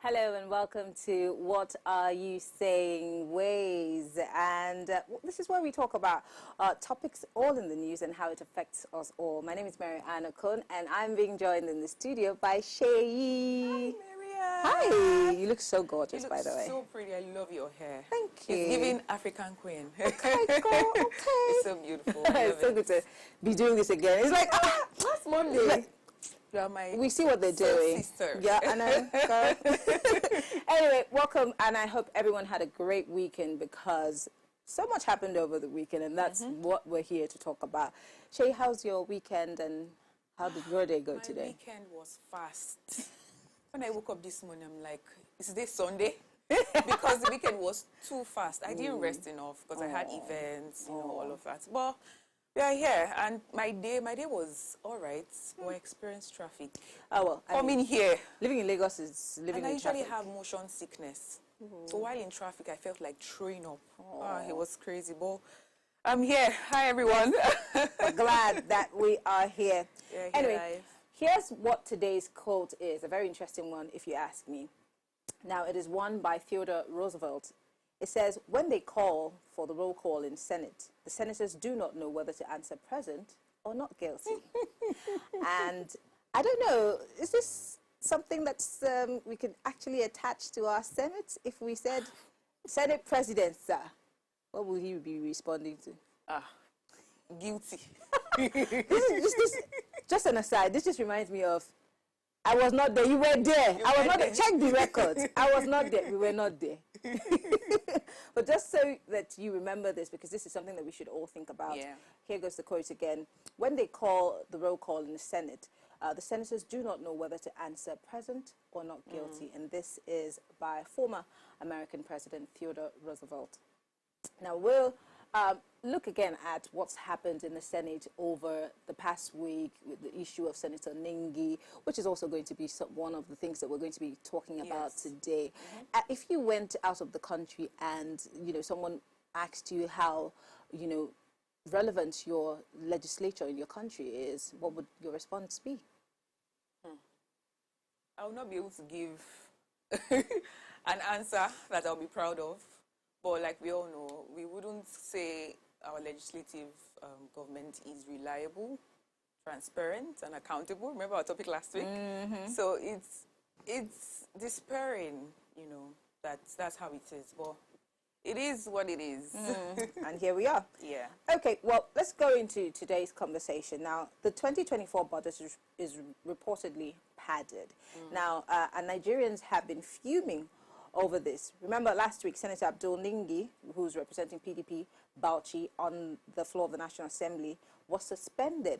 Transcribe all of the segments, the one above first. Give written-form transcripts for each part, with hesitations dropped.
Hello and welcome to What Are You Saying Ways, and this is where we talk about topics all in the news and how it affects us all. My name is Mary Ann Okon and I'm being joined in the studio by Shay. Hi, Maria. Hi, you look so gorgeous, by the way. So pretty. I love your hair. Thank you. It's giving African queen. Okay, girl, okay. It's so beautiful. It's so good to be doing this again. It's like, last Monday. You are my we see what they're doing. Sister. Yeah, I know. Anyway, welcome, and I hope everyone had a great weekend because so much happened over the weekend, and that's what we're here to talk about. Shay, how's your weekend, and how did your day go today? My weekend was fast. When I woke up this morning, I'm like, is this Sunday? Because the weekend was too fast. I didn't rest enough because I had events, all of that. But we are here, and my day was all right. But I experienced traffic. Oh well, Coming here, living in Lagos is living in traffic. And I usually have motion sickness, so while in traffic, I felt like throwing up. It was crazy, but I'm here. Hi, everyone. We're glad that we are here. Yeah, anyway, here's what today's quote is. A very interesting one, if you ask me. Now, it is one by Theodore Roosevelt. It says, when they call for the roll call in Senate, the senators do not know whether to answer present or not guilty. And I don't know, is this something that's we could actually attach to our Senate? If we said, Senate President, sir, what will he be responding to? Guilty. Just an aside, this just reminds me of, I was not there, you were there. I was not there. Check the records. I was not there, we were not there. But just so that you remember this, because this is something that we should all think about. Yeah. Here goes the quote again. When they call the roll call in the Senate, the senators do not know whether to answer present or not guilty. And this is by former American President Theodore Roosevelt. Now, we'll look again at what's happened in the Senate over the past week with the issue of Senator Ningi, which is also going to be one of the things that we're going to be talking about today. If you went out of the country and, someone asked you how, relevant your legislature in your country is, what would your response be? I will not be able to give an answer that I'll be proud of. But like we all know, we wouldn't say our legislative government is reliable, transparent, and accountable. Remember our topic last week? So it's despairing, that's how it is. But it is what it is. And here we are. Yeah. Okay, well, let's go into today's conversation. Now, the 2024 budget is reportedly padded. Now, and Nigerians have been fuming over this. Remember last week, Senator Abdul Ningi, who's representing PDP Bauchi on the floor of the National Assembly, was suspended,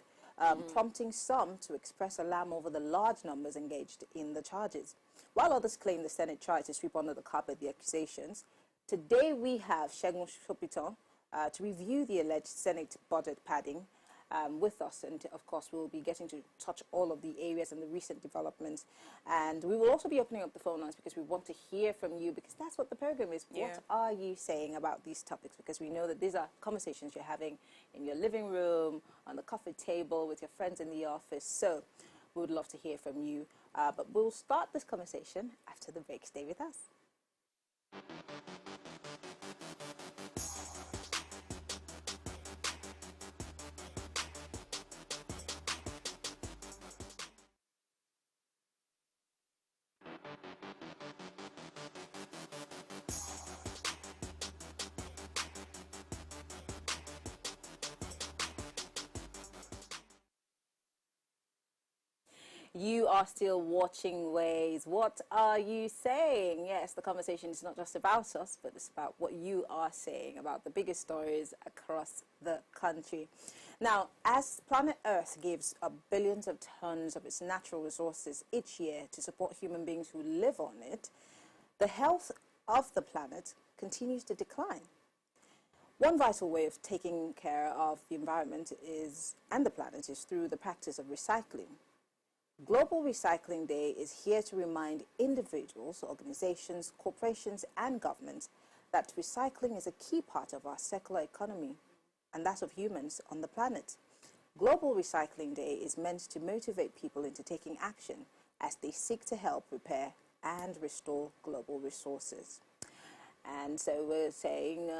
prompting some to express alarm over the large numbers engaged in the charges. While others claim the Senate tried to sweep under the carpet the accusations, today we have Segun Sopitan to review the alleged Senate budget padding with us, and of course we'll be getting to touch all of the areas and the recent developments, and we will also be opening up the phone lines because we want to hear from you, because that's what the program is. What are you saying about these topics? Because we know that these are conversations you're having in your living room, on the coffee table, with your friends in the office, so we would love to hear from you, but we'll start this conversation after the break. Stay with us. You are still watching Ways. What are you saying? Yes, the conversation is not just about us, but it's about what you are saying about the biggest stories across the country. Now, as planet Earth gives billions of tons of its natural resources each year to support human beings who live on it, the health of the planet continues to decline. One vital way of taking care of the environment and the planet is through the practice of recycling. Global Recycling Day is here to remind individuals, organizations, corporations, and governments that recycling is a key part of our circular economy and that of humans on the planet. Global Recycling Day is meant to motivate people into taking action as they seek to help repair and restore global resources. And so we're saying,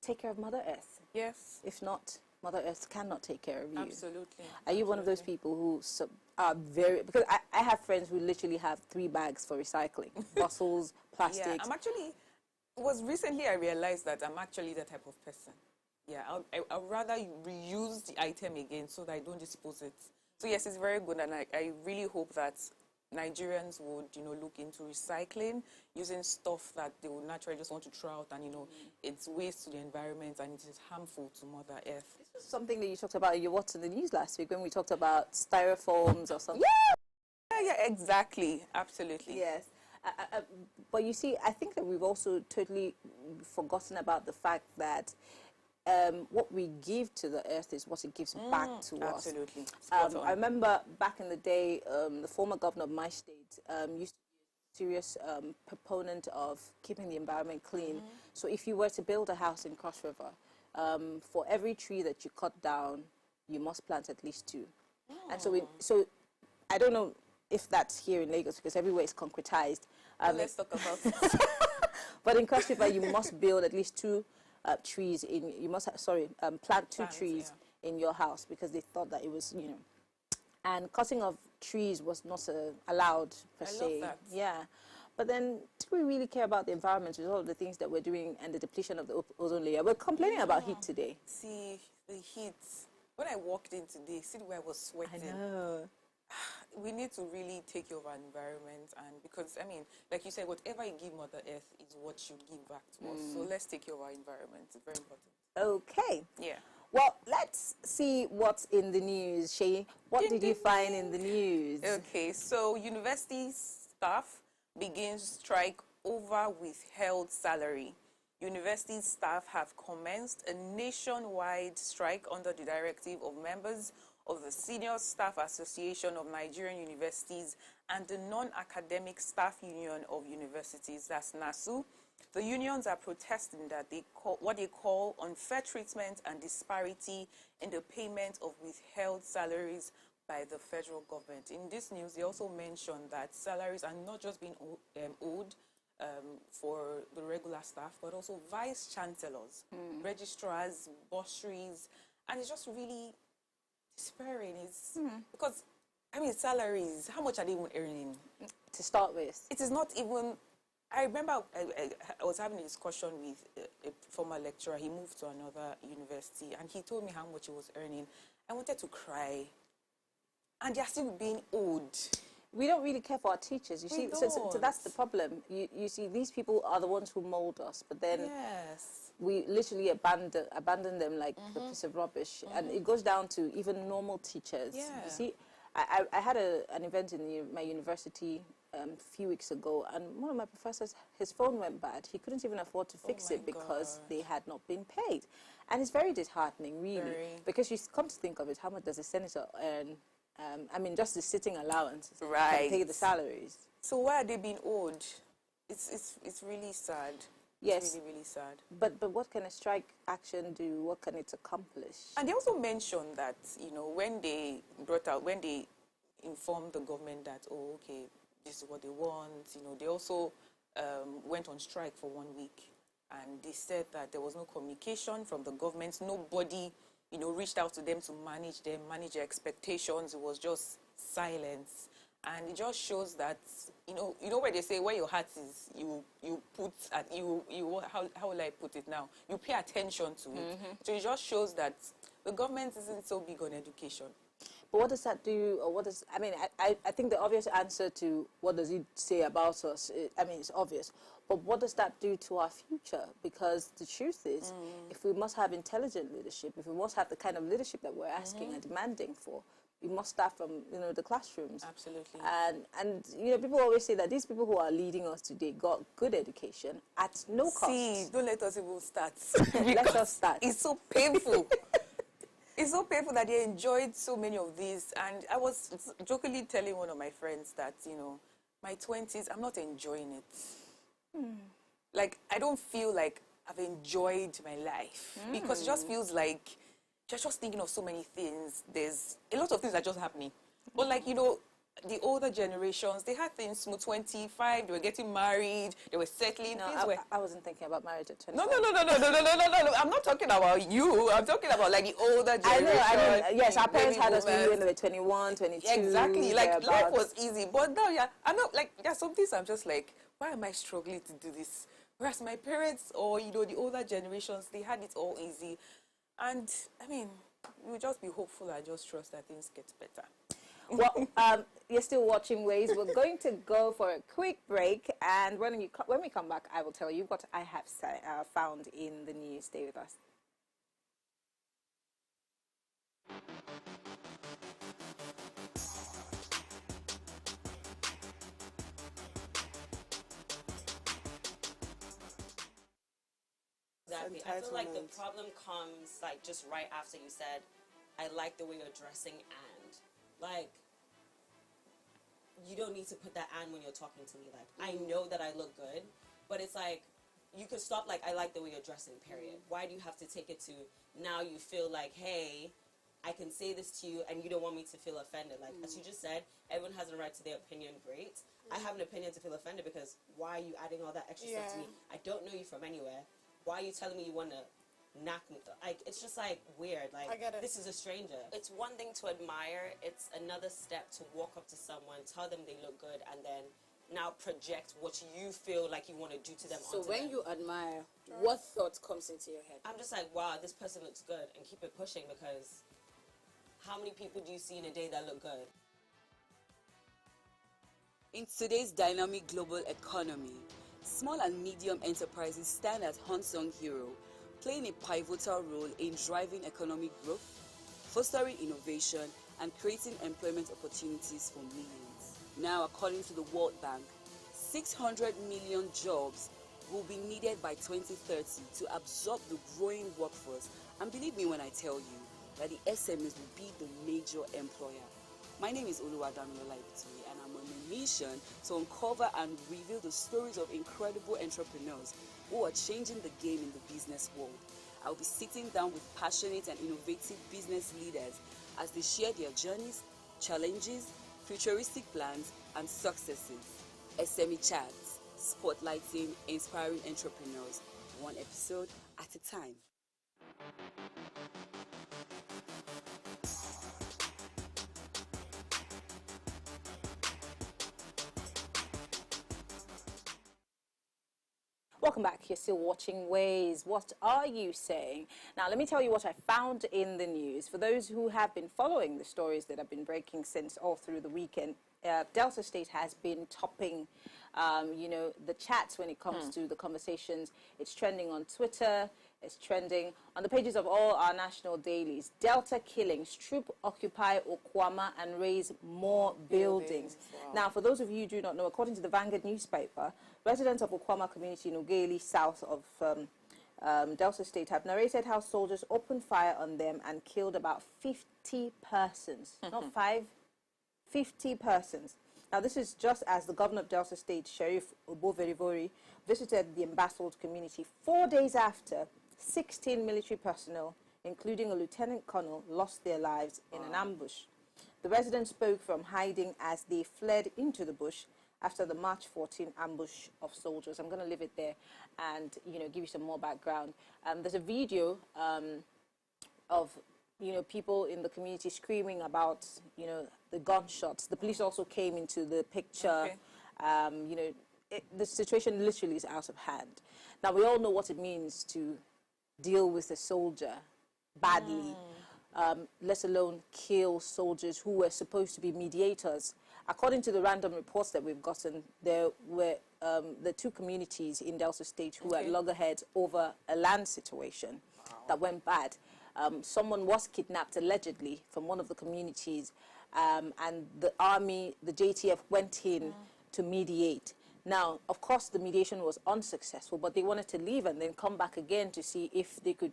take care of Mother Earth. Yes. If not, Mother Earth cannot take care of you. Absolutely. Are you one of those people who are very, because I have friends who literally have 3 bags for recycling, bottles, plastics. Yeah, I'm actually, it was recently I realized that I'm actually that type of person. Yeah, I'd rather reuse the item again so that I don't dispose it. So yes, it's very good, and I really hope that Nigerians would, look into recycling, using stuff that they would naturally just want to throw out, and, it's waste to the environment and it is harmful to Mother Earth. This was something that you talked about in your What's in the News last week when we talked about styrofoams or something. Yeah, exactly. Absolutely. Yes. But you see, I think that we've also totally forgotten about the fact that what we give to the earth is what it gives back to us. Absolutely. I remember back in the day, the former governor of my state used to be a serious proponent of keeping the environment clean. So if you were to build a house in Cross River, for every tree that you cut down, you must plant at least 2. And so I don't know if that's here in Lagos because everywhere is concretized. Let's talk about it. But in Cross River, you must build at least 2 trees plant 2 trees in your house because they thought that it was, and cutting of trees was not allowed per se. Love that. Yeah. But then, do we really care about the environment with all of the things that we're doing and the depletion of the ozone layer? We're complaining about heat today. See, the heat. When I walked in today, see the way I was sweating. I know. We need to really take care of our environment, and because, like you said, whatever you give Mother Earth is what you give back to us. So let's take care of our environment. It's very important. Okay. Yeah. Well, let's see what's in the news. Shay, what did you find in the news? Okay, so university staff begins strike over withheld salary. University staff have commenced a nationwide strike under the directive of members of the Senior Staff Association of Nigerian Universities and the Non-Academic Staff Union of Universities, that's NASU. The unions are protesting that what they call unfair treatment and disparity in the payment of withheld salaries by the federal government. In this news, they also mentioned that salaries are not just being owed for the regular staff, but also vice chancellors, registrars, bursaries, and it's just really despairing. It's because, salaries, how much are they even earning? To start with. It is not even, I remember I was having a discussion with a former lecturer. He moved to another university and he told me how much he was earning. I wanted to cry. And they're still being owed. We don't really care for our teachers, you see. So that's the problem. You see, these people are the ones who mold us, but then we literally abandon them like a piece of rubbish. And it goes down to even normal teachers. You see, I had an event in my university a few weeks ago, and one of my professors, his phone went bad. He couldn't even afford to fix it because they had not been paid. And it's very disheartening, really, because you come to think of it, how much does a senator earn? Just the sitting allowance can pay the salaries. So why are they being owed? It's really sad. Yes. It's really, really sad. But what can a strike action do? What can it accomplish? And they also mentioned that, when they informed the government that, oh, okay, this is what they want, they also went on strike for 1 week. And they said that there was no communication from the government. Nobody reached out to them to manage their expectations. It was just silence. And it just shows that, where they say where your heart is, you put, how will I put it now? You pay attention to it. So it just shows that the government isn't so big on education. But what does that do, or what does, I think the obvious answer to what does it say about us, it's obvious. But what does that do to our future? Because the truth is, if we must have intelligent leadership, if we must have the kind of leadership that we're asking and demanding for, we must start from, the classrooms. Absolutely. And people always say that these people who are leading us today got good education at no cost. See, don't let us even start. Let us start. It's so painful. It's so painful that they enjoyed so many of these. And I was jokingly telling one of my friends that, my 20s, I'm not enjoying it. Like, I don't feel like I've enjoyed my life. Because it just feels like you're just thinking of so many things. There's a lot of things are just happening. But like, the older generations, they had things smooth. 25, they were getting married, they were settling. No, I wasn't thinking about marriage at 25. No. I'm not talking about you. I'm talking about like the older generation. I know. Yes, our parents had us when they were 21, 22. Exactly. Like life was easy. But now, yeah, I know, like, there are some things I'm just like, why am I struggling to do this? Whereas my parents or, you know, the older generations, they had it all easy. And, I mean, we'll just be hopeful and just trust that things get better. Well, you're still watching Ways. We're going to go for a quick break, and when we come back, I will tell you what I have found in the news. Stay with us. Exactly. I feel like the problem comes like just right after you said, I like the way you're dressing, and like you don't need to put that and when you're talking to me. Like I know that I look good, but it's like you could stop like I like the way you're dressing, period. Why do you have to take it to now you feel like, hey, I can say this to you and you don't want me to feel offended? Like as you just said, everyone has a right to their opinion, great. I have an opinion to feel offended because why are you adding all that extra stuff to me? I don't know you from anywhere. Why are you telling me you want to knock me? Like, it's just, like, weird. Like, I get it. This is a stranger. It's one thing to admire. It's another step to walk up to someone, tell them they look good, and then now project what you feel like you want to do to them. So when you admire, what thought comes into your head? I'm just like, wow, this person looks good, and keep it pushing, because how many people do you see in a day that look good? In today's dynamic global economy, small and medium enterprises stand as unsung hero, playing a pivotal role in driving economic growth, fostering innovation, and creating employment opportunities for millions. Now, according to the World Bank, 600 million jobs will be needed by 2030 to absorb the growing workforce. And believe me when I tell you that the SMEs will be the major employer. My name is Oluwadamilola Ibituri, and I'm on a mission to uncover and reveal the stories of incredible entrepreneurs who are changing the game in the business world. I'll be sitting down with passionate and innovative business leaders as they share their journeys, challenges, futuristic plans, and successes. SME Chats, spotlighting inspiring entrepreneurs, one episode at a time. Welcome back. You're still watching Ways. What are you saying? Now, let me tell you what I found in the news. For those who have been following the stories that have been breaking since all through the weekend, Delta State has been topping, the chats when it comes to the conversations. It's trending on Twitter. It's trending on the pages of all our national dailies. Delta killings, troop occupy Okwama and raise more buildings. Wow. Now, for those of you who do not know, according to the Vanguard newspaper, residents of Okwama community in Ugeli, south of Delta State, have narrated how soldiers opened fire on them and killed about 50 persons. Not 5, 50 persons. Now, this is just as the governor of Delta State, Sheriff Oboverivori, visited the embattled community 4 days after 16 military personnel, including a lieutenant colonel, lost their lives in an ambush. The residents spoke from hiding as they fled into the bush after the March 14 ambush of soldiers. I'm going to leave it there and, give you some more background. There's a video of, people in the community screaming about, the gunshots. The police also came into the picture. Okay. The situation literally is out of hand. Now, we all know what it means to deal with a soldier badly, let alone kill soldiers who were supposed to be mediators. According to the random reports that we've gotten, there were the two communities in Delta State who had loggerheads over a land situation that went bad. Someone was kidnapped, allegedly, from one of the communities, and the army, the JTF, went in to mediate. Now, of course, the mediation was unsuccessful, but they wanted to leave and then come back again to see if they could,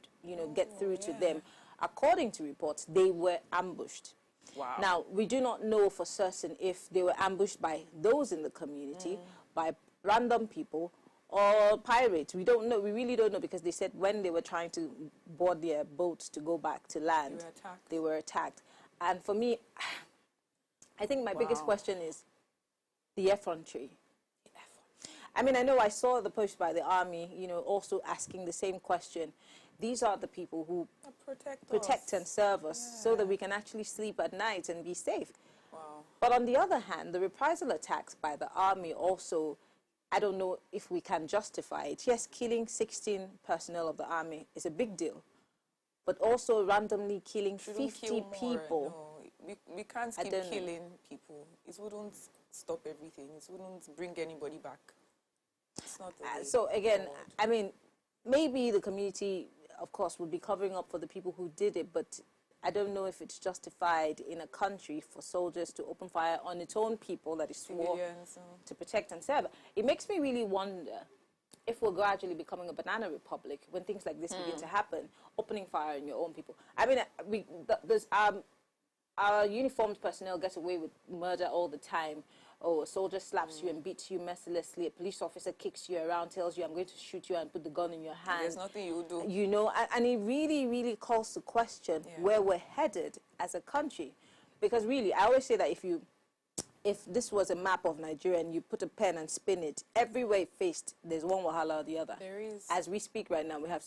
get through to them. According to reports, they were ambushed. Wow. Now, we do not know for certain if they were ambushed by those in the community, by random people, or pirates. We don't know. We really don't know, because they said when they were trying to board their boats to go back to land, they were attacked. And for me, I think my biggest Wow. question is the effrontery. I mean, I know I saw the post by the army, you know, also asking the same question. These are the people who protect and serve us so that we can actually sleep at night and be safe. Wow. But on the other hand, the reprisal attacks by the army also, I don't know if we can justify it. Yes, killing 16 personnel of the army is a big deal, but also randomly killing Shouldn't 50 kill more, people. No, we can't I keep don't know. killing people. It wouldn't stop everything. It wouldn't bring anybody back. It's not the way So again, forward. I mean, maybe the community, of course, would be covering up for the people who did it, but I don't know if it's justified in a country for soldiers to open fire on its own people that is swore Civilians, to protect and serve. It makes me really wonder if we're gradually becoming a banana republic when things like this begin to happen, opening fire on your own people. I mean, our uniformed personnel get away with murder all the time. Oh, a soldier slaps you and beats you mercilessly. A police officer kicks you around, tells you, I'm going to shoot you and put the gun in your hand. There's nothing you do. You know, and it really, really calls to question where we're headed as a country. Because really, I always say that if this was a map of Nigeria and you put a pen and spin it, everywhere it faced, there's one wahala or the other. There is. As we speak right now, we have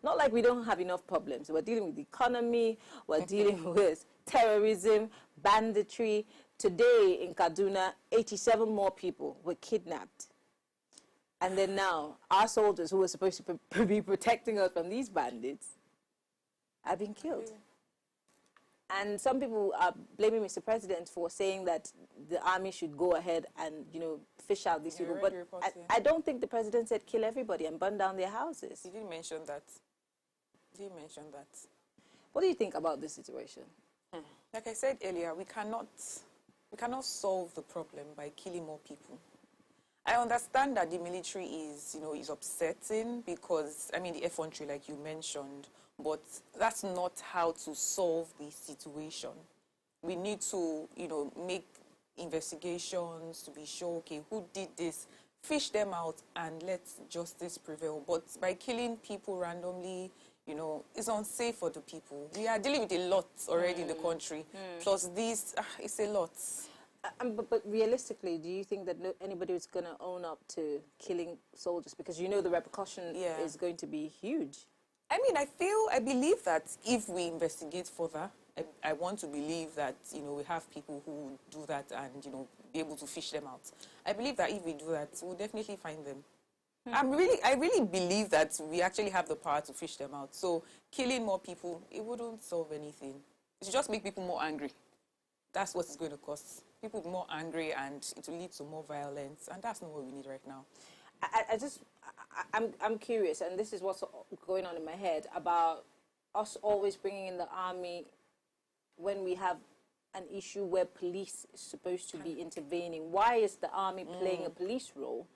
not like we don't have enough problems. We're dealing with the economy, we're dealing with terrorism, banditry. Today in Kaduna, 87 more people were kidnapped. And then now, our soldiers who were supposed to be protecting us from these bandits have been killed. And some people are blaming Mr. President for saying that the army should go ahead and, you know, fish out these people. But I don't think the president said kill everybody and burn down their houses. He didn't mention that. He didn't mention that. What do you think about this situation? Like I said earlier, we cannot solve the problem by killing more people. I understand that the military is upsetting because, I mean, the effrontery, like you mentioned, but that's not how to solve the situation. We need to, make investigations to be sure, okay, who did this, fish them out and let justice prevail. But by killing people randomly, it's unsafe for the people. We are dealing with a lot already in the country. Plus this, it's a lot. But realistically, do you think that anybody is going to own up to killing soldiers? Because the repercussion is going to be huge. I mean, I believe that if we investigate further, I want to believe that, we have people who do that and, be able to fish them out. I believe that if we do that, we'll definitely find them. I really believe that we actually have the power to fish them out. So killing more people, it wouldn't solve anything. It should just make people more angry. That's what it's going to cost. People will be more angry and it will lead to more violence. And that's not what we need right now. I'm curious, and this is what's going on in my head, about us always bringing in the army when we have an issue where police is supposed to be intervening. Why is the army playing a police role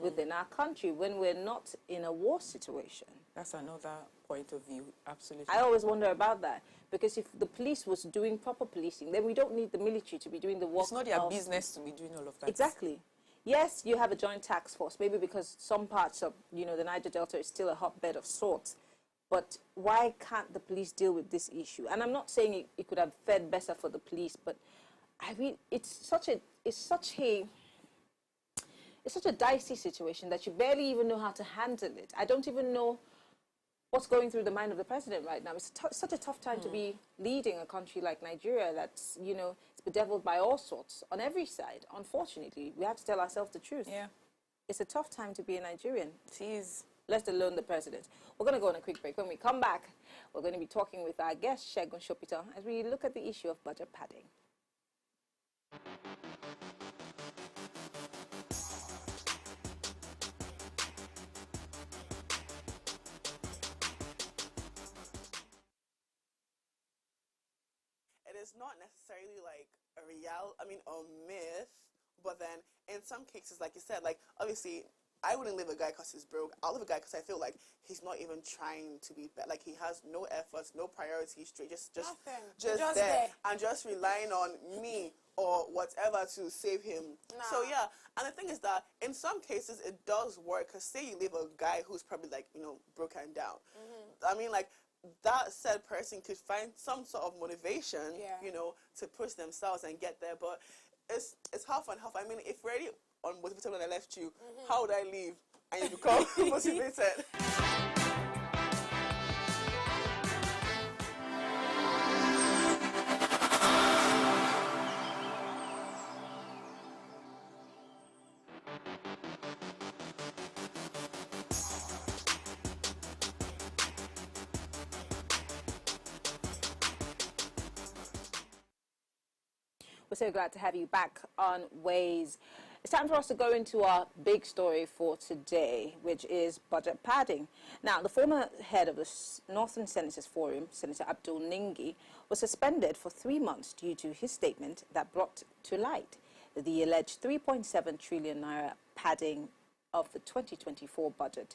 within our country when we're not in a war situation? That's another point of view, absolutely. I always wonder about that, because if the police was doing proper policing, then we don't need the military to be doing the work. It's not their business to be doing all of that. Exactly. Yes, you have a joint task force, maybe because some parts of, the Niger Delta is still a hotbed of sorts. But why can't the police deal with this issue? And I'm not saying it could have fared better for the police, but I mean, it's such a dicey situation that you barely even know how to handle it. I don't even know what's going through the mind of the president right now. It's such a tough time to be leading a country like Nigeria that's, it's bedeviled by all sorts on every side. Unfortunately, we have to tell ourselves the truth. Yeah. It's a tough time to be a Nigerian. It is. Let alone the president. We're going to go on a quick break. When we come back, we're going to be talking with our guest, Segun Sopitan, as we look at the issue of budget padding. It is not necessarily like a myth, but then in some cases, like you said, like obviously I wouldn't leave a guy because he's broke. I'll leave a guy because I feel like he's not even trying to be better. Like he has no efforts, no priorities, straight, just there, and just relying on me or whatever to save him. Nah. So yeah, and the thing is that in some cases it does work. Cause say you leave a guy who's probably like broken down. I mean, like that said person could find some sort of motivation, Yeah. you know, to push themselves and get there. But it's half and half. I mean, if we're already unmotivated when I left you, how would I leave and you become motivated? We're so glad to have you back on Ways. It's time for us to go into our big story for today, which is budget padding. Now, the former head of the Northern Senators Forum, Senator Abdul Ningi, was suspended for 3 months due to his statement that brought to light the alleged 3.7 trillion naira padding of the 2024 budget.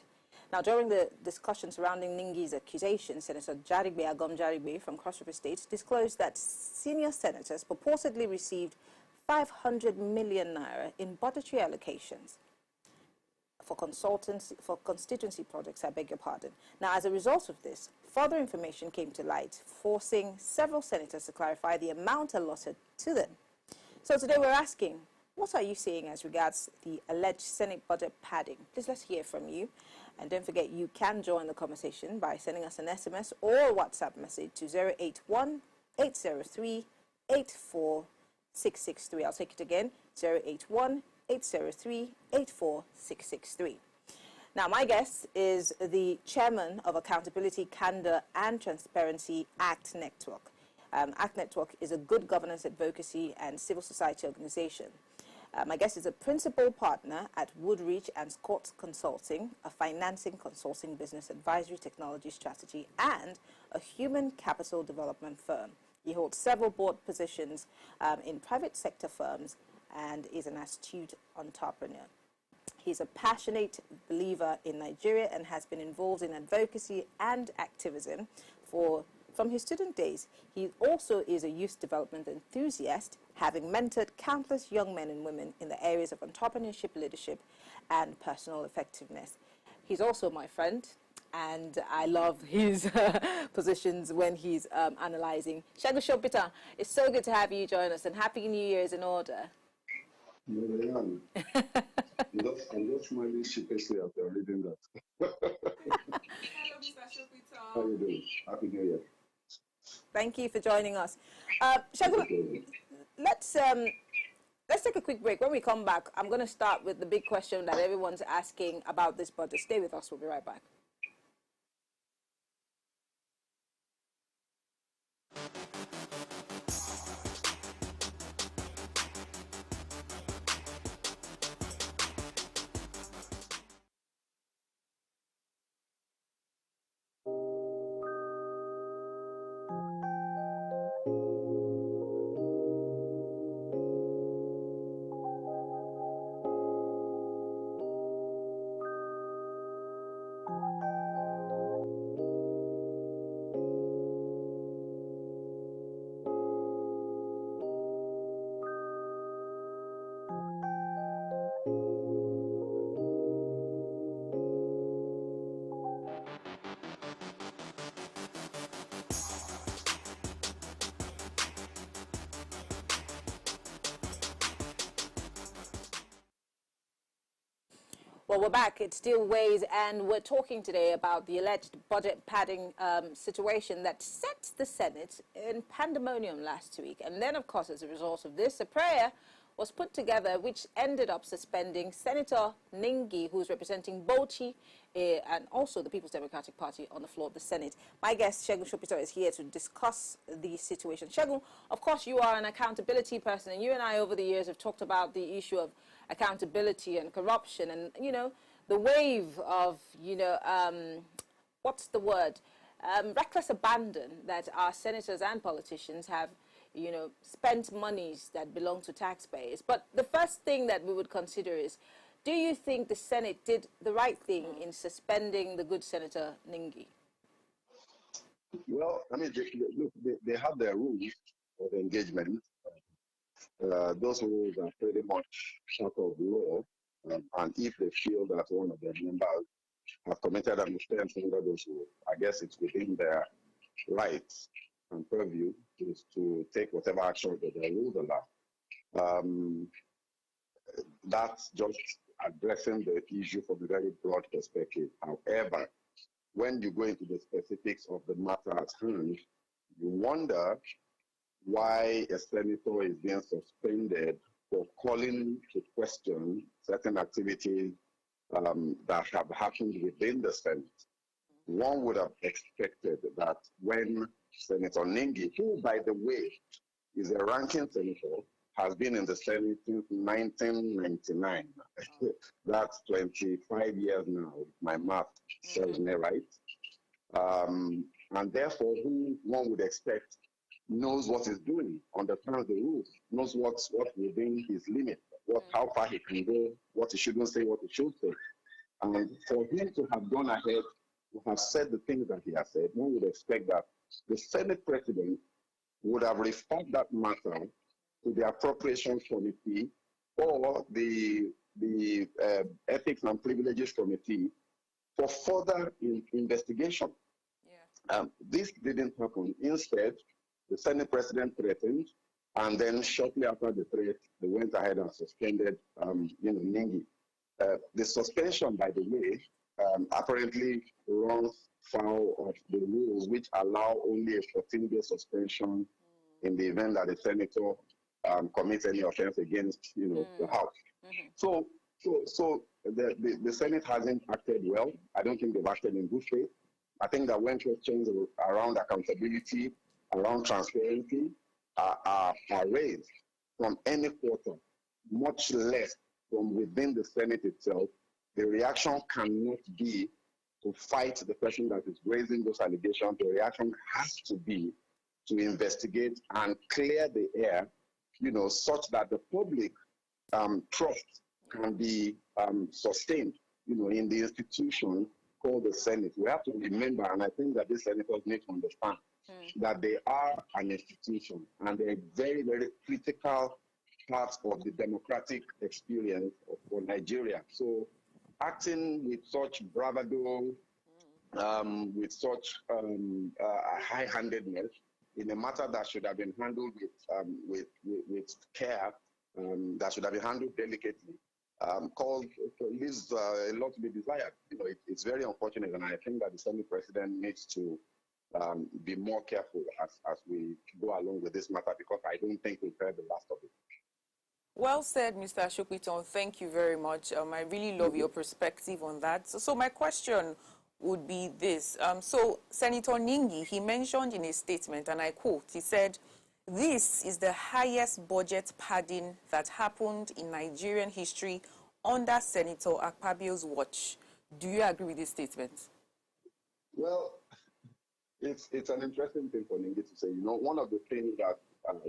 Now, during the discussion surrounding Ningi's accusation, Senator Jarigbe Agom Jarigbe from Cross River State disclosed that senior senators purportedly received 500 million naira in budgetary allocations for constituency projects, I beg your pardon. Now, as a result of this, further information came to light, forcing several senators to clarify the amount allotted to them. So today we're asking, what are you seeing as regards the alleged Senate budget padding? Please, let's hear from you. And don't forget, you can join the conversation by sending us an SMS or WhatsApp message to 081 803 84663. I'll take it again, 081 803 84663. Now, my guest is the chairman of Accountability, Candor and Transparency ACT Network. ACT Network is a good governance advocacy and civil society organization. My guest is a principal partner at Woodridge and Scott Consulting, a financing consulting business advisory technology strategy, and a human capital development firm. He holds several board positions in private sector firms and is an astute entrepreneur. He's a passionate believer in Nigeria and has been involved in advocacy and activism from his student days. He also is a youth development enthusiast, having mentored countless young men and women in the areas of entrepreneurship, leadership, and personal effectiveness. He's also my friend, and I love his positions when he's analyzing. Segun Sopitan, it's so good to have you join us, and Happy New Year is in order. I'm just smiling sheepishly after reading that. Hello, Mr. Sopitan. How are you doing? Happy New Year. Thank you for joining us. Segun, let's take a quick break. When we come back, I'm going to start with the big question that everyone's asking about this budget. Stay with us. We'll be right back. Well, we're back. It's still Ways, and we're talking today about the alleged budget padding situation that set the Senate in pandemonium last week. And then, of course, as a result of this, a prayer was put together which ended up suspending Senator Ningi, who's representing Bauchi and also the People's Democratic Party on the floor of the Senate. My guest, Segun Sopitan, is here to discuss the situation. Segun, of course, you are an accountability person, and you and I over the years have talked about the issue of accountability and corruption and, you know, the wave of, what's the word? Reckless abandon that our senators and politicians have, spent monies that belong to taxpayers. But the first thing that we would consider is, do you think the Senate did the right thing in suspending the good Senator Ningi? Well, I mean, they have their rules of engagement. Those rules are pretty much part of law. And if they feel that one of their members have committed an offense under those rules, I guess it's within their rights and purview is to take whatever action that the rules allow. That's just addressing the issue from a very broad perspective. However, when you go into the specifics of the matter at hand, you wonder why a senator is being suspended for calling to question certain activities that have happened within the Senate. One would have expected that when Senator Ningi, who, by the way, is a ranking senator, has been in the Senate since 1999. That's 25 years now, if my math serves me right. And therefore, who one would expect knows what he's doing, understands the rules, knows what's within his limit, how far he can go, what he shouldn't say, what he should say. And for him to have gone ahead, to have said the things that he has said, one would expect that the Senate president would have referred that matter to the Appropriations Committee or the Ethics and Privileges Committee for further investigation. Yeah. This didn't happen. Instead, the Senate president threatened, and then shortly after the threat, they went ahead and suspended, Ningi. The suspension, by the way, apparently runs foul of the rules, which allow only a 14-day suspension in the event that the senator commits any offense against, the House. So the Senate hasn't acted well. I don't think they've acted in good faith. I think that when questions around accountability, around transparency are raised from any quarter, much less from within the Senate itself, the reaction cannot be to fight the person that is raising those allegations. The reaction has to be to investigate and clear the air, such that the public trust can be sustained, in the institution called the Senate. We have to remember, and I think that these senators need to understand, that they are an institution and they're very, very critical parts of the democratic experience for Nigeria. So acting with such bravado, with such high-handedness in a matter that should have been handled with care, that should have been handled delicately, leaves a lot to be desired. It's very unfortunate, and I think that the Senate president needs to be more careful as we go along with this matter, because I don't think we've heard the last of it. Well said, Mr. Sopitan. Thank you very much. I really love your perspective on that. So my question would be this. So Senator Ningi, he mentioned in his statement, and I quote, he said, "This is the highest budget padding that happened in Nigerian history under Senator Akpabio's watch." Do you agree with this statement? Well, it's an interesting thing for Ningi to say. One of the things that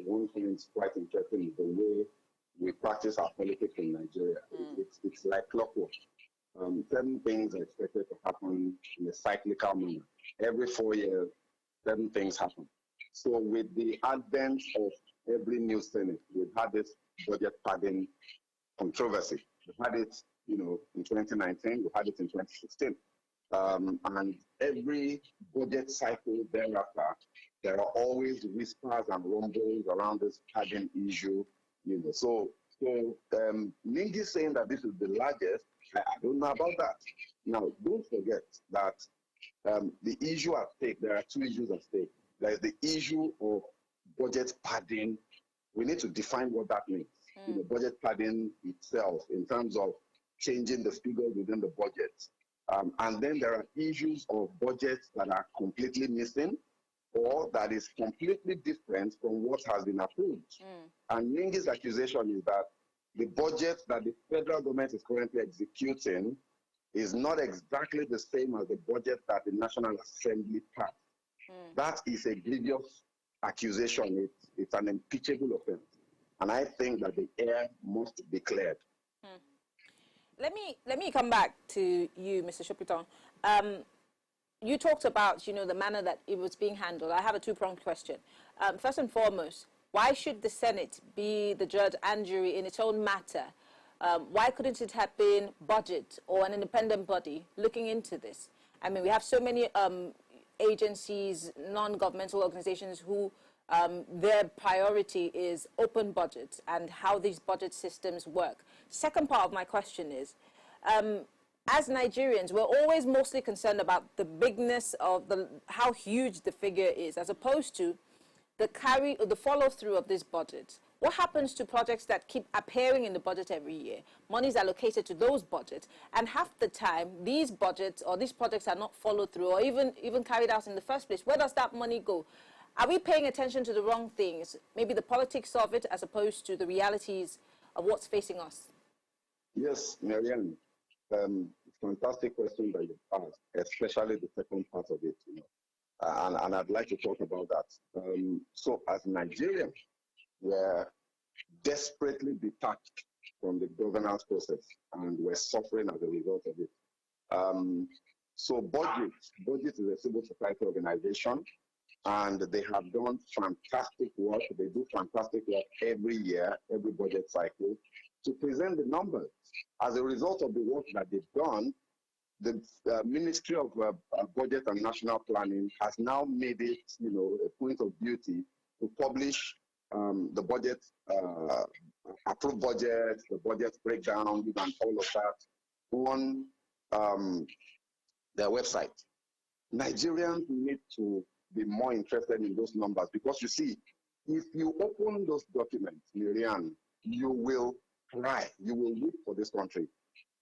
one finds quite interesting is the way we practice our politics in Nigeria. It's like clockwork. Certain things are expected to happen in a cyclical manner. Every 4 years, certain things happen. So with the advent of every new Senate, we've had this budget padding controversy. We've had it, in 2019, we had it in 2016. And every budget cycle thereafter, there are always whispers and rumbles around this padding issue. So Ningi saying that this is the largest, I don't know about that. Now, don't forget that the issue at stake, there are two issues at stake. There is the issue of budget padding. We need to define what that means. Budget padding itself in terms of changing the figures within the budget. And then there are issues of budgets that are completely missing, or that is completely different from what has been approved. And Ningi's accusation is that the budget that the federal government is currently executing is not exactly the same as the budget that the National Assembly passed. That is a grievous accusation. It's an impeachable offense. And I think that the air must be cleared. Let me come back to you, Mr. Sopitan. You talked about, the manner that it was being handled. I have a two-pronged question. First and foremost, why should the Senate be the judge and jury in its own matter Why couldn't it have been budget or an independent body looking into this? I mean, we have so many agencies, non-governmental organizations who their priority is open budgets and how these budget systems work. Second part of my question is, as Nigerians, we're always mostly concerned about the bigness of how huge the figure is, as opposed to the follow-through of this budget. What happens to projects that keep appearing in the budget every year? Money is allocated to those budgets, and half the time, these budgets or these projects are not followed through or even carried out in the first place. Where does that money go? Are we paying attention to the wrong things? Maybe the politics of it as opposed to the realities of what's facing us? Yes, Marianne. Fantastic question that you asked, especially the second part of it. And I'd like to talk about that. So as Nigerians, we're desperately detached from the governance process, and we're suffering as a result of it. So Budget is a civil society organization, and they have done fantastic work. They do fantastic work every year, every budget cycle, to present the numbers. As a result of the work that they've done, the Ministry of Budget and National Planning has now made it, a point of duty to publish the budget, approved budget, the budget breakdown, and all of that on their website. Nigerians need to be more interested in those numbers, because you see, if you open those documents, Miriam, you will cry, you will weep for this country.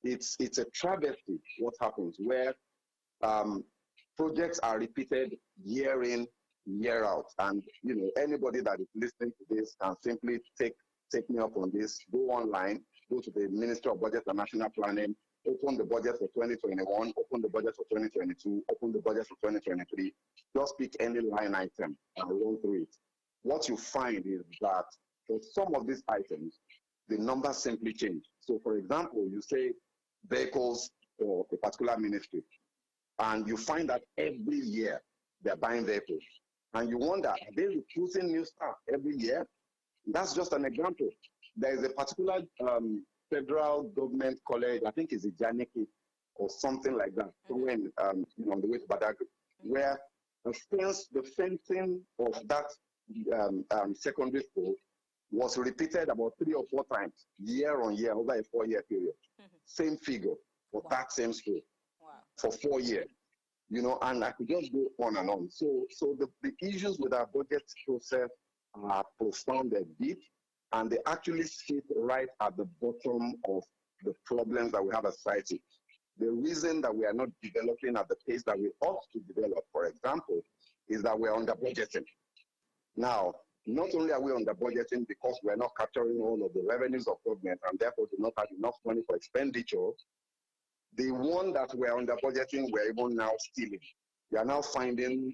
It's a travesty what happens, where projects are repeated year in, year out. And anybody that is listening to this can simply take me up on this. Go online, go to the Ministry of Budget and National Planning, open the budget for 2021, open the budget for 2022, open the budget for 2023. Just pick any line item and run through it. What you find is that for some of these items, the numbers simply change. So for example, you say vehicles for a particular ministry, and you find that every year they're buying vehicles. And you wonder, are they recruiting new staff every year? That's just an example. There is a particular federal government college, I think it's Ijaniki or something like that, somewhere on the way to Badagry, where the fencing of that secondary school was repeated about 3 or 4 times, year on year, over a 4-year period. Same figure for that same school for 4 years. And I could just go on and on. So the issues with our budget process are profound and deep, and they actually sit right at the bottom of the problems that we have as society. The reason that we are not developing at the pace that we ought to develop, for example, is that we're under budgeting. Now, not only are we under budgeting because we're not capturing all of the revenues of government and therefore do not have enough money for expenditure, the one that we're under budgeting, we're even now stealing. We are now finding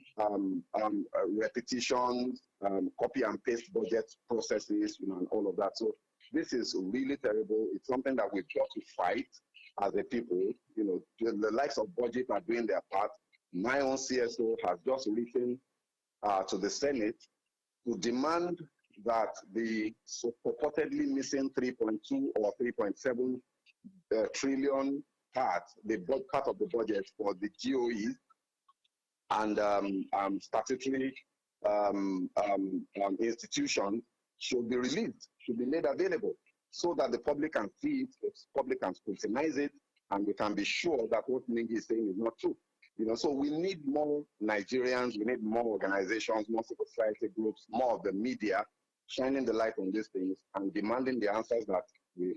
repetitions, copy and paste budget processes, and all of that. So this is really terrible. It's something that we've got to fight as a people. The likes of budget are doing their part. My own CSO has just written to the Senate to demand that the purportedly missing 3.2 or 3.7 trillion part, the part of the budget for the GOEs and statutory institutions should be released, should be made available, so that the public can see it, the public can scrutinize it, and we can be sure that what Ningi is saying is not true. So we need more Nigerians, we need more organizations, more civil society groups, more of the media shining the light on these things and demanding the answers that we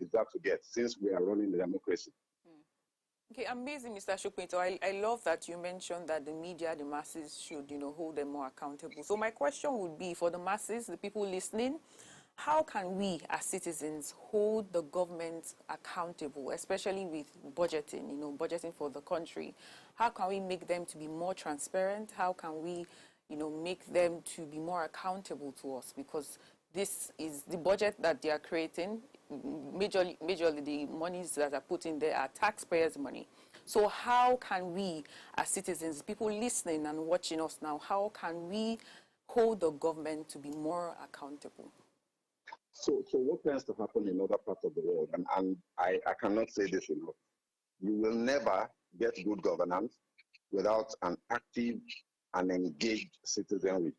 deserve to get, since we are running the democracy. Okay, amazing, Mr. Sopitan. I love that you mentioned that the media, the masses should, hold them more accountable. So my question would be, for the masses, the people listening, how can we as citizens hold the government accountable, especially with budgeting, budgeting for the country? How can we make them to be more transparent? How can we, make them to be more accountable to us? Because this is the budget that they are creating. Majorly the monies that are put in there are taxpayers' money. So how can we as citizens, people listening and watching us now, how can we hold the government to be more accountable? So what tends to happen in other parts of the world, and I cannot say this enough, you will never get good governance without an active and engaged citizenry.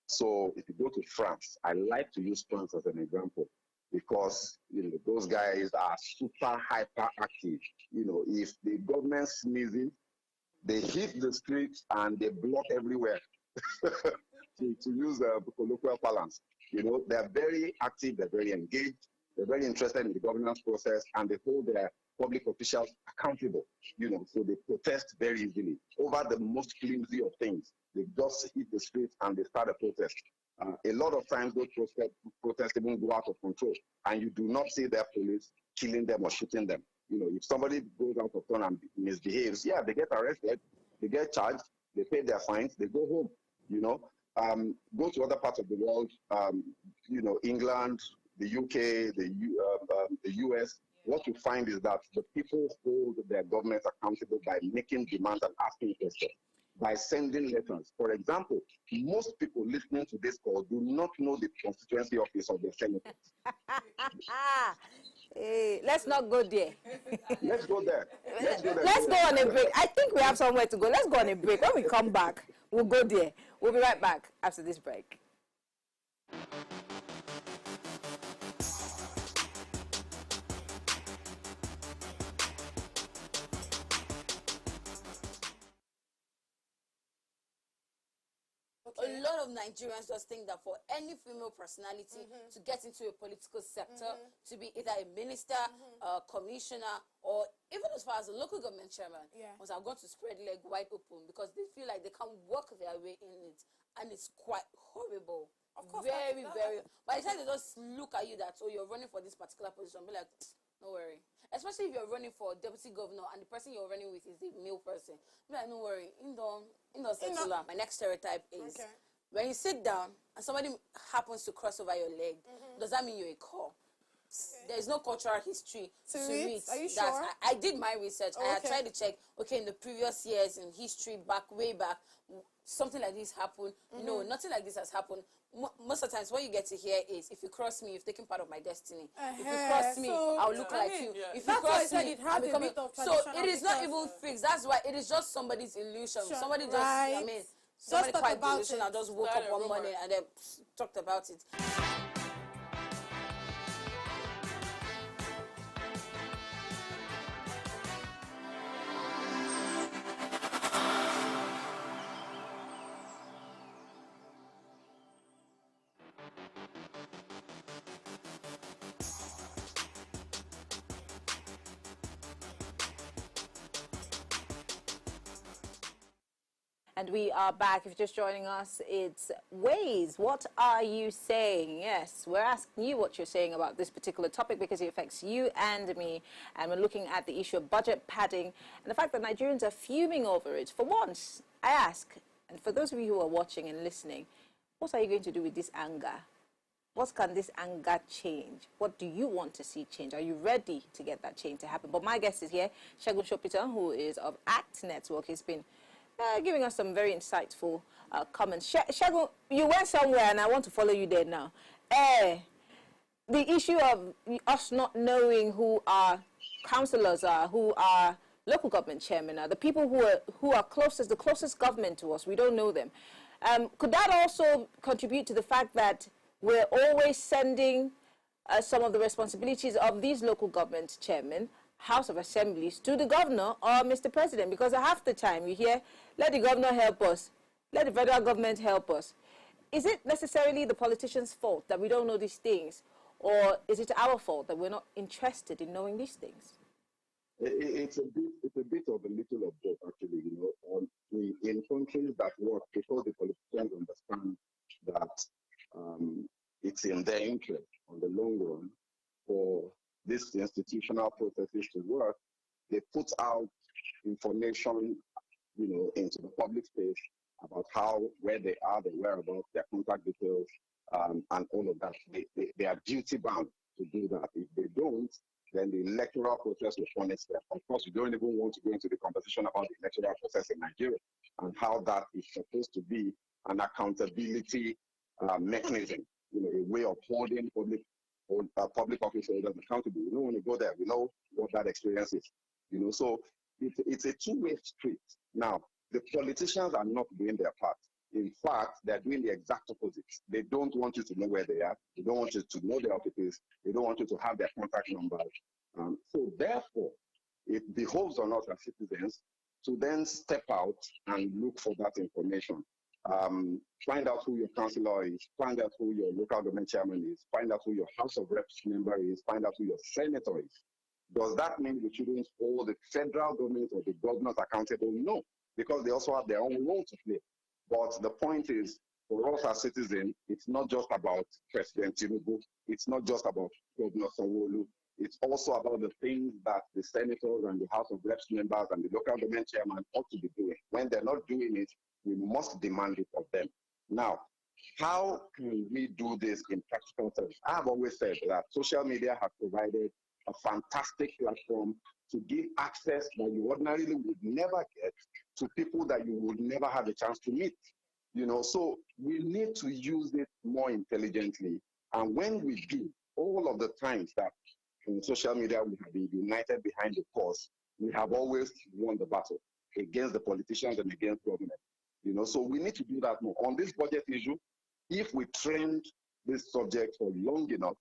So if you go to France, I like to use France as an example because those guys are super hyper active. If the government sneezes, they hit the streets and they block everywhere. to use a colloquial balance, they're very active, they're very engaged, they're very interested in the governance process, and they hold their public officials accountable. So they protest very easily over the most flimsy of things. They just hit the streets and they start a protest. A lot of times those protests even go out of control, and you do not see their police killing them or shooting them. If somebody goes out of turn and misbehaves, yeah, they get arrested, they get charged, they pay their fines, they go home. Go to other parts of the world, England, the UK, the US. What you find is that the people hold their governments accountable by making demands and asking questions, by sending letters. For example, most people listening to this call do not know the constituency office of the senators. Hey, let's not go there. Let's go there. Let's go on a break. I think we have somewhere to go. Let's go on a break. When we come back, we'll go there. We'll be right back after this break. A lot of Nigerians just think that for any female personality to get into a political sector, to be either a minister, a commissioner, or even as far as a local government chairman, must have got to spread leg wide open because they feel like they can't work their way in it. And it's quite horrible. Of course, very. By the time they just look at you that, oh, you're running for this particular position, be like, no worry. Especially if you're running for deputy governor and the person you're running with is a male person. Be like, no worry. My next stereotype is when you sit down and somebody happens to cross over your leg, does that mean you're a cop? There's no cultural history to it. Are you sure? I did my research. I had tried to check, in the previous years in history, way back, something like this happened. No, nothing like this has happened. Most of the times, what you get to hear is, if you cross me, you've taken part of my destiny. If you cross me, I'll look like you. If you cross me, I'll become so it is not even fixed. That's why it is just somebody's illusion. Somebody just, somebody quite delusional just woke up one morning and then talked about it. And we are back. If you're just joining us, it's Ways. What are you saying? Yes, we're asking you what you're saying about this particular topic because it affects you and me. And we're looking at the issue of budget padding and the fact that Nigerians are fuming over it. For once, I ask, and for those of you who are watching and listening, what are you going to do with this anger? What can this anger change? What do you want to see change? Are you ready to get that change to happen? But my guest is here, Segun Sopitan, who is of ACT Network. He's been giving us some very insightful comments. Segun, you went somewhere and I want to follow you there now. The issue of us not knowing who our councillors are, who our local government chairmen are, the people who are closest, the closest government to us, we don't know them. Could that also contribute to the fact that we're always sending some of the responsibilities of these local government chairmen, House of Assemblies, to the governor or Mr. President? Because half the time you hear, let the governor help us, let the federal government help us. Is it necessarily the politicians' fault that we don't know these things, or is it our fault that we're not interested in knowing these things? It's a bit of a little of both, actually. In countries that work, because the politicians understand that it's in their interest on the long run for these institutional processes to work, they put out information, into the public space about where they are, their whereabouts, their contact details, and all of that. They are duty bound to do that. If they don't, then the electoral process will punish them. Of course, we don't even want to go into the conversation about the electoral process in Nigeria and how that is supposed to be an accountability mechanism, a way of holding public public office holders accountable. We don't want to go there. We know what that experience is. So it's a two-way street. Now, the politicians are not doing their part. In fact, they're doing the exact opposite. They don't want you to know where they are. They don't want you to know their offices. They don't want you to have their contact numbers. So therefore, it behoves on us as citizens to then step out and look for that information. Find out who your councillor is, find out who your local government chairman is, find out who your House of Reps member is, find out who your senator is. Does that mean we shouldn't hold the federal government or the governors accountable? No, because they also have their own role to play. But the point is, for us as citizens, it's not just about President Tinubu, it's not just about Governor Sanwo-Olu, it's also about the things that the senators and the House of Reps members and the local government chairman ought to be doing. When they're not doing it, we must demand it of them. Now, how can we do this in practical terms? I've always said that social media has provided a fantastic platform to give access that you ordinarily would never get to people that you would never have a chance to meet. So we need to use it more intelligently. And when we do, all of the times that in social media we have been united behind the cause, we have always won the battle against the politicians and against government. So we need to do that more. On this budget issue, if we trend this subject for long enough,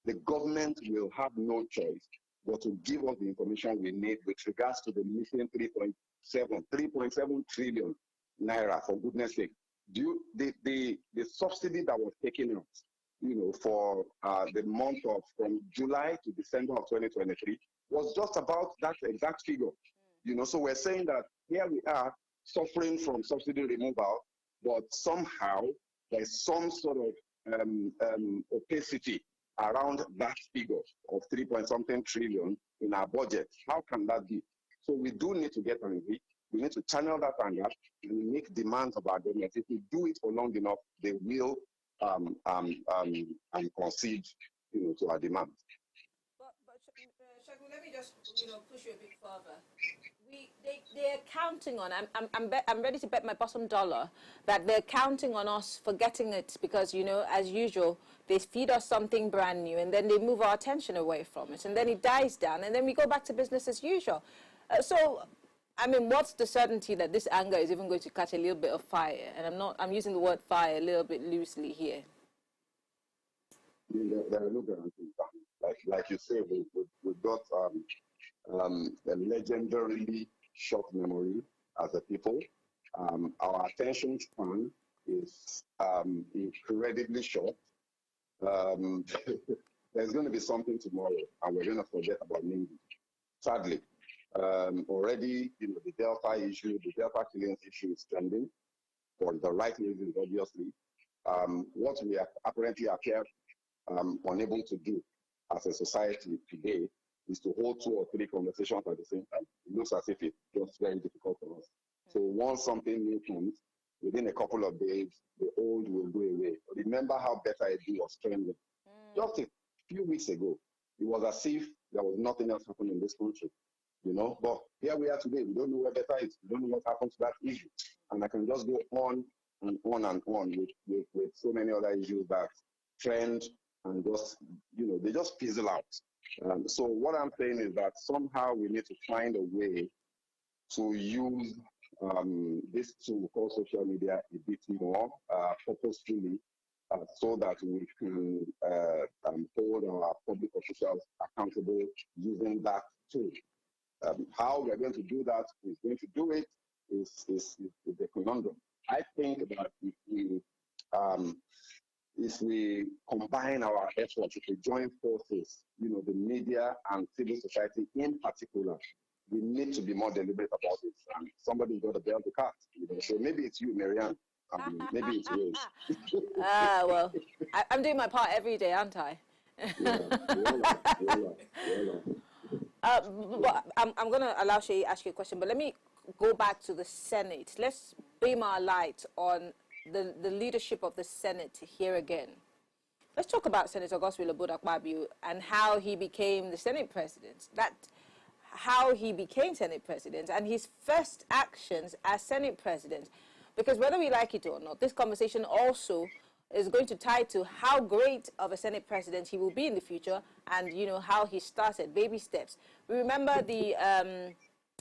the government will have no choice but to give us the information we need with regards to the missing 3.7 trillion naira, for goodness sake. The subsidy that was taken out, for the month of from July to December of 2023 was just about that exact figure. So we're saying that here we are suffering from subsidy removal, but somehow there's some sort of opacity around that figure of 3-point-something trillion in our budget. How can that be? So we do need to get angry. We need to channel that anger and make demands of our government. If we do it for long enough, they will concede, to our demands. But Segun, let me just, push you a bit further. They're counting on. I'm ready to bet my bottom dollar that they're counting on us forgetting it because as usual they feed us something brand new and then they move our attention away from it and then it dies down and then we go back to business as usual. So, what's the certainty that this anger is even going to catch a little bit of fire? And I'm using the word fire a little bit loosely here. There are no guarantees. Like you say, we've got a legendarily short memory as a people. Our attention span is incredibly short. There's going to be something tomorrow, and we're going to forget about Ningi. Sadly, already, the Delta issue, the Delta killings issue is trending for the right reasons, obviously. What we apparently appear unable to do as a society today is to hold 2 or 3 conversations at the same time. It looks as if it's just very difficult for us. So once something new comes, within a couple of days, the old will go away. Remember how Better Edu was trending. Just a few weeks ago, it was as if there was nothing else happening in this country. But here we are today. We don't know where Better is. We don't know what happened to that issue. And I can just go on and on and on with so many other issues that trend and just, they just fizzle out. So what I'm saying is that somehow we need to find a way to use this tool called social media a bit more purposefully so that we can hold our public officials accountable using that tool. How we're going to do that, who's going to do it, is the conundrum. I think that if we combine our efforts, if we join forces, the media and civil society in particular, we need to be more deliberate about it. And somebody's got to bear the cat. So maybe it's you, Marianne. Maybe it's Rose. Well, I'm doing my part every day, aren't I? But I'm going to allow Shay ask you a question, but let me go back to the Senate. Let's beam our light on the leadership of the Senate here again. Let's talk about Senator Godswill Akpabio and how he became the Senate president. How he became Senate president and his first actions as Senate president. Because whether we like it or not, this conversation also is going to tie to how great of a Senate president he will be in the future, and how he started, baby steps. We remember the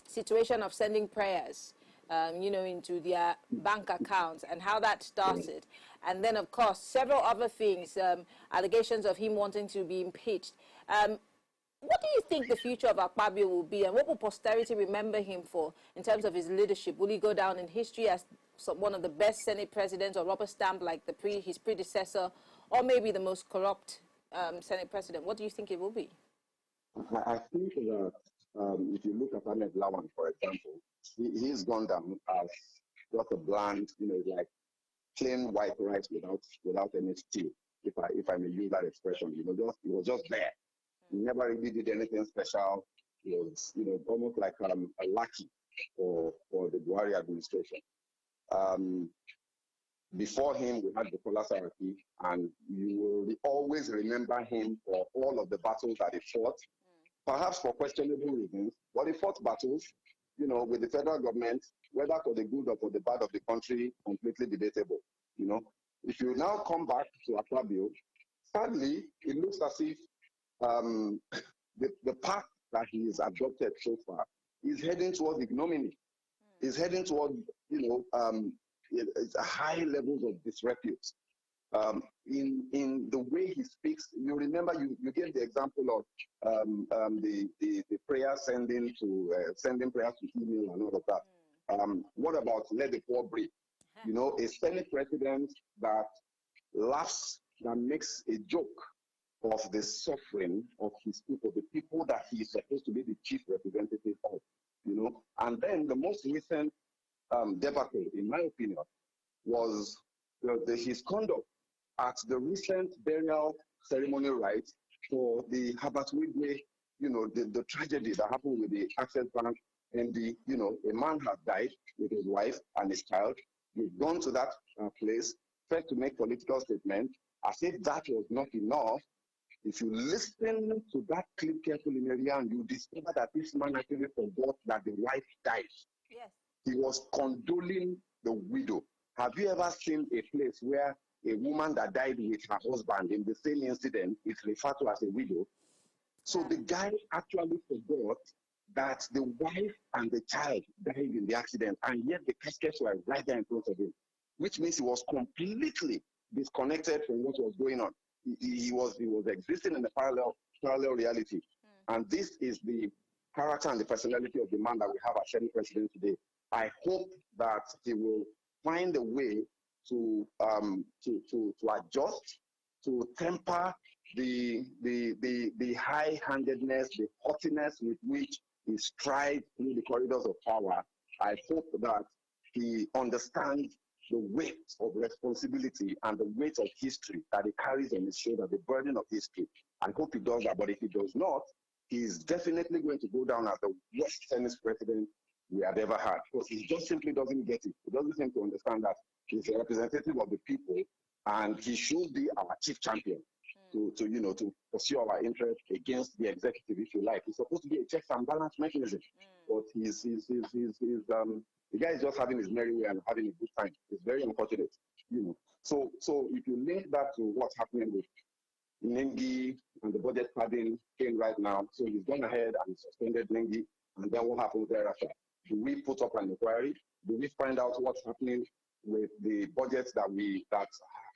situation of sending prayers, into their bank accounts, and how that started. And then, of course, several other things, allegations of him wanting to be impeached. What do you think the future of Akpabio will be, and what will posterity remember him for in terms of his leadership? Will he go down in history as one of the best Senate presidents, or rubber stamp like his predecessor, or maybe the most corrupt Senate president? What do you think it will be? I think that if you look at Ahmed Lawan, for example, he's gone down as just a bland, like plain white rice without any stew, if I may use that expression. He was just there. He never really did anything special. He was, almost like a lackey for the Buhari administration. Before him, we had Bukola Saraki, and you will always remember him for all of the battles that he fought, perhaps for questionable reasons, but he fought battles, with the federal government, whether for the good or for the bad of the country, completely debatable. If you now come back to Akpabio, sadly, it looks as if the path that he has adopted so far is heading towards ignominy. Is heading towards, high levels of disrepute. In the way he speaks, you remember you gave the example of the prayer sending prayers to email and all of that. What about let the poor breathe? A Senate president that laughs, that makes a joke of the suffering of his people, the people that he is supposed to be the chief representative of, And then the most recent debacle, in my opinion, was his conduct at the recent burial ceremony rites for the Herbert Wigwe, the tragedy that happened with the Access Bank MD. A man has died with his wife and his child. You've gone to that place first to make political statements, as if that was not enough. If you listen to that clip carefully, Miriam, you discover that this man actually forgot that the wife died. Yes. He was condoling the widow. Have you ever seen a place where a woman that died with her husband in the same incident is referred to as a widow? So the guy actually forgot that the wife and the child died in the accident, and yet the caskets were right there in front of him, which means he was completely disconnected from what was going on. He was existing in a parallel reality. And this is the character and the personality of the man that we have as Senate president today. I hope that he will find a way to adjust, to temper the high-handedness, the haughtiness with which he strides through the corridors of power. I hope that he understands the weight of responsibility and the weight of history that he carries on his shoulder, the burden of history. I hope he does that, but if he does not, he's definitely going to go down as the worst Senate president we have ever had, because he just simply doesn't get it. He doesn't seem to understand that he's a representative of the people, and he should be our chief champion to pursue our interests against the executive, if you like. He's supposed to be a checks and balance mechanism, but the guy is just having his merry way and having a good time. It's very unfortunate, So if you link that to what's happening with Nengi and the budget padding came right now, so he's gone ahead and suspended Nengi, and then what happens thereafter? Do we put up an inquiry? Do we find out what's happening with the budgets that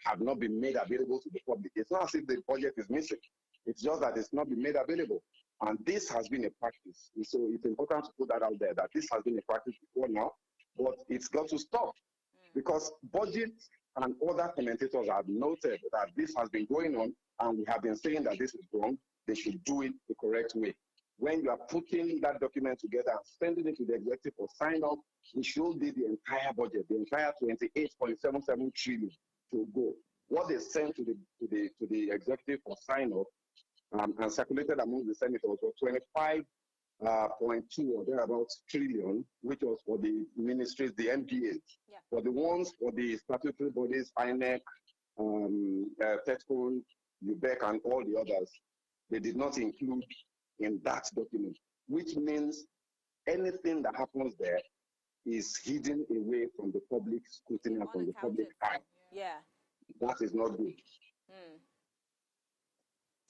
have not been made available to the public? It's not as if the budget is missing. It's just that it's not been made available. And this has been a practice. And so it's important to put that out there, that this has been a practice before now, but it's got to stop. Because budget and other commentators have noted that this has been going on, and we have been saying that this is wrong. They should do it the correct way. When you are putting that document together and sending it to the executive for sign off, it should be the entire budget, the entire 28.77 trillion to go. What they sent to the executive for sign off and circulated among the senators was 25.2 or thereabouts trillion, which was for the ministries, the MPAs. Yeah. For the ones for the statutory bodies, INEC, TETCON, UBEC, and all the others, they did not include in that document, which means anything that happens there is hidden away from the public scrutiny and from the public eye. Yeah. that is not good.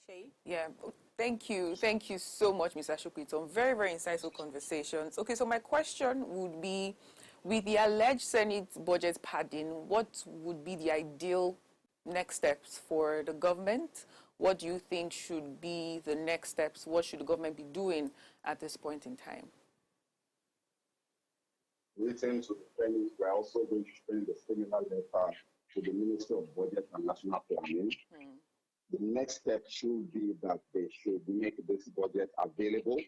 Shay? Yeah, thank you. Thank you so much, Mr. Sopitan. Very, very insightful conversations. Okay, so my question would be, with the alleged Senate budget padding, what would be the ideal next steps for the government? What do you think should be the next steps? What should the government be doing at this point in time? Written to the Senate, we're also going to send a similar letter to the Minister of Budget and National Planning. The next step should be that they should make this budget available,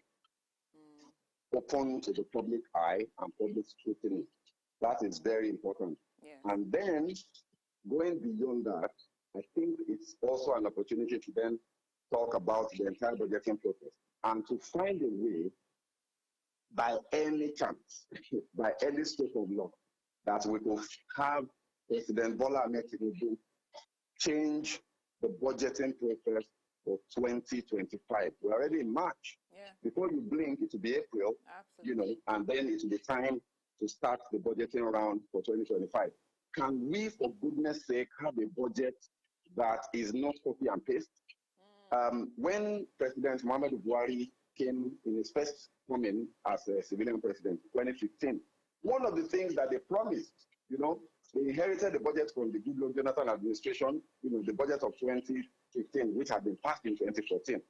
open to the public eye and public scrutiny. That is very important. Yeah. And then, going beyond that, I think it's also an opportunity to then talk about the entire budgeting process and to find a way, by any chance, by any stroke of law, that we will have President Bola Ahmed Tinubu change the budgeting process for 2025. We're already in March. Yeah. Before you blink, it will be April, Absolutely. and then it will be time to start the budgeting round for 2025. Can we, for goodness sake, have a budget that is not copy and paste? When President Muhammadu Buhari came in his first coming as a civilian president in 2015, one of the things that they promised, they inherited the budget from the Goodluck Jonathan administration, the budget of 2015, which had been passed in 2014.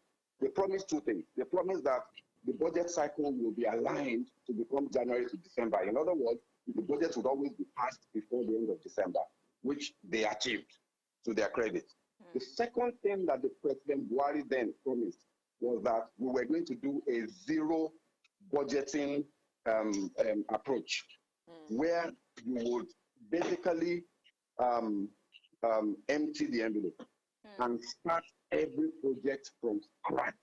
They promised two things. They promised that the budget cycle will be aligned to become January to December. In other words, the budget would always be passed before the end of December, which they achieved to their credit. The second thing that the President Buhari then promised was that we were going to do a zero budgeting approach, where you would basically empty the envelope and start every project from scratch.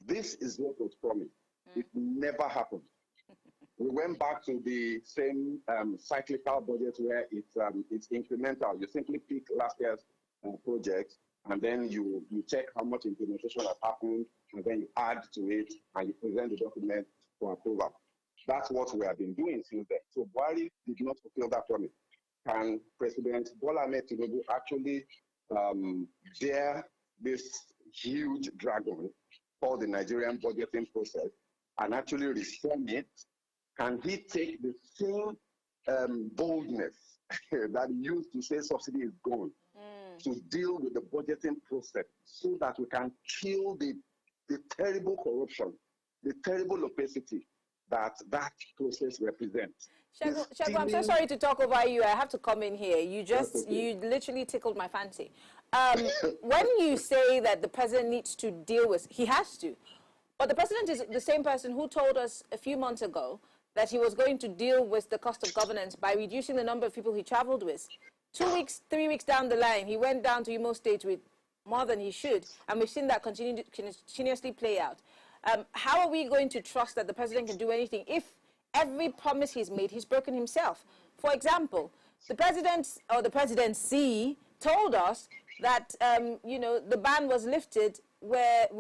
This is what was promised. It never happened. We went back to the same cyclical budget where it's incremental. You simply pick last year's projects, and then you check how much implementation has happened, and then you add to it, and you present the document for approval. That's what we have been doing since then. So Buhari did not fulfill that promise. Can President Bola Ahmed Tinubu actually dare this huge dragon called the Nigerian budgeting process and actually reform it? Can he take the same boldness that he used to say subsidy is gone to deal with the budgeting process so that we can kill the terrible corruption, the terrible opacity that process represents? Segun, I'm so sorry to talk over you. I have to come in here. You literally tickled my fancy. When you say that the president needs to deal with, he has to. But the president is the same person who told us a few months ago that he was going to deal with the cost of governance by reducing the number of people he traveled with. 2 weeks, 3 weeks down the line, he went down to Imo State with more than he should, and we've seen that continuously play out. How are we going to trust that the president can do anything if every promise he's made, he's broken himself? For example, the president or the presidency told us that the ban was lifted with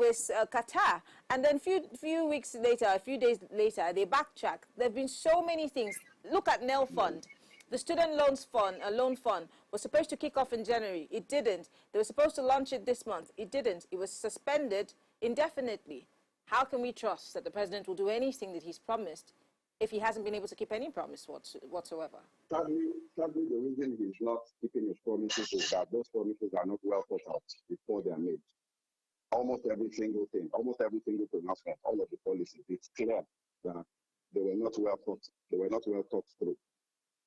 Qatar, and then few weeks later, a few days later, they backtrack. There have been so many things. Look at NEL Fund. The student loan fund was supposed to kick off in January. It didn't. They were supposed to launch it this month. It didn't. It was suspended indefinitely. How can we trust that the president will do anything that he's promised if he hasn't been able to keep any promise whatsoever? Sadly, the reason he's not keeping his promises is that those promises are not well thought out before they are made. Almost every single thing, almost every single pronouncement, all of the policies, it's clear that they were not well thought through.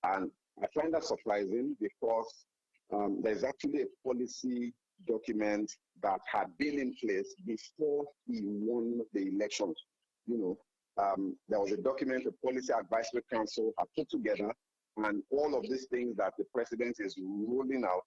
And I find that surprising because there's actually a policy document that had been in place before he won the elections. There was a document the Policy Advisory Council had put together, and all of these things that the president is rolling out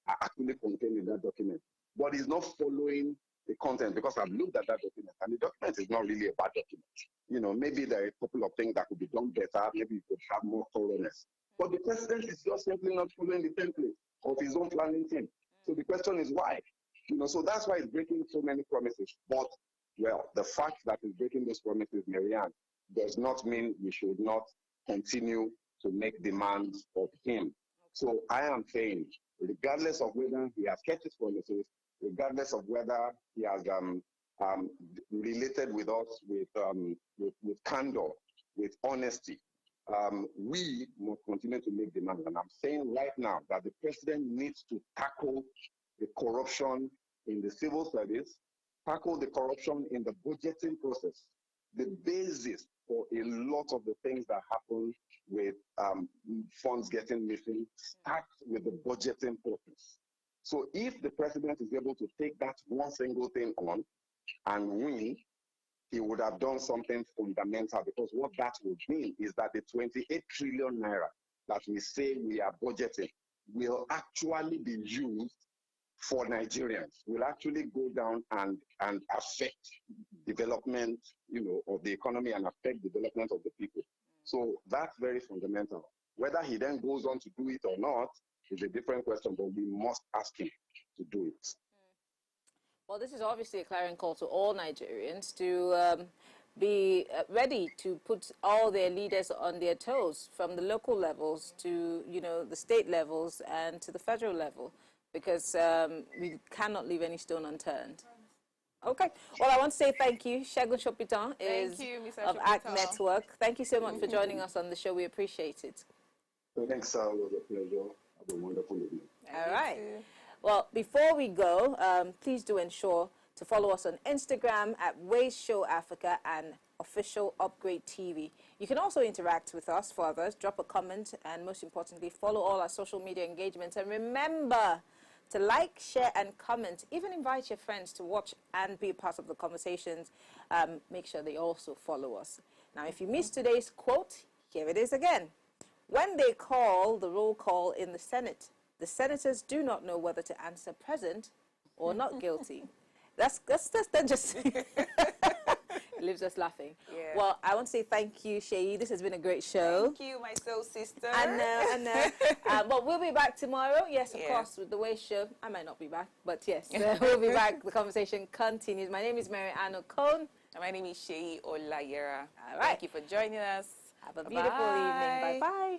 are actually contained in that document. But he's not following the content, because I've looked at that document, and the document is not really a bad document. Maybe there are a couple of things that could be done better. Maybe you could have more thoroughness. But the president is just simply not following the template of his own planning team. So the question is why? So that's why he's breaking so many promises. But, well, the fact that he's breaking those promises, Marianne, does not mean we should not continue to make demands of him. So I am saying regardless of whether he has kept his promises, regardless of whether he has related with us with candor, with honesty. We must continue to make demands. And I'm saying right now that the president needs to tackle the corruption in the civil service, tackle the corruption in the budgeting process. The basis for a lot of the things that happen with funds getting missing starts with the budgeting process. So if the president is able to take that one single thing on and win, he would have done something fundamental, because what that would mean is that the 28 trillion naira that we say we are budgeting will actually be used for Nigerians, will actually go down and affect development, of the economy and affect development of the people. So that's very fundamental. Whether he then goes on to do it or not is a different question, but we must ask him to do it. Well, this is obviously a clarion call to all Nigerians to be ready to put all their leaders on their toes, from the local levels to, the state levels and to the federal level, because we cannot leave any stone unturned. Okay. Well, I want to say thank you. Segun Sopitan of ACT Network. Thank you so much for joining us on the show. We appreciate it. Thanks, sir. It was a pleasure. Have a wonderful evening. All right. Well, before we go, please do ensure to follow us on Instagram at Ways Show Africa and Official Upgrade TV. You can also interact with us further, drop a comment, and most importantly, follow all our social media engagements. And remember to like, share, and comment. Even invite your friends to watch and be a part of the conversations. Make sure they also follow us. Now, if you missed today's quote, here it is again. When they call the roll call in the Senate, the senators do not know whether to answer present or not guilty. That's just it leaves us laughing. Yeah. Well, I want to say thank you, Sheyi. This has been a great show. Thank you, my soul sister. I know. But we'll be back tomorrow. Yes, of course, with the Way Show. I might not be back, but yes, we'll be back. The conversation continues. My name is Mary Ann O'Cone. And my name is Sheyi Olayera. All right. Thank you for joining us. Have a beautiful evening. Bye-bye.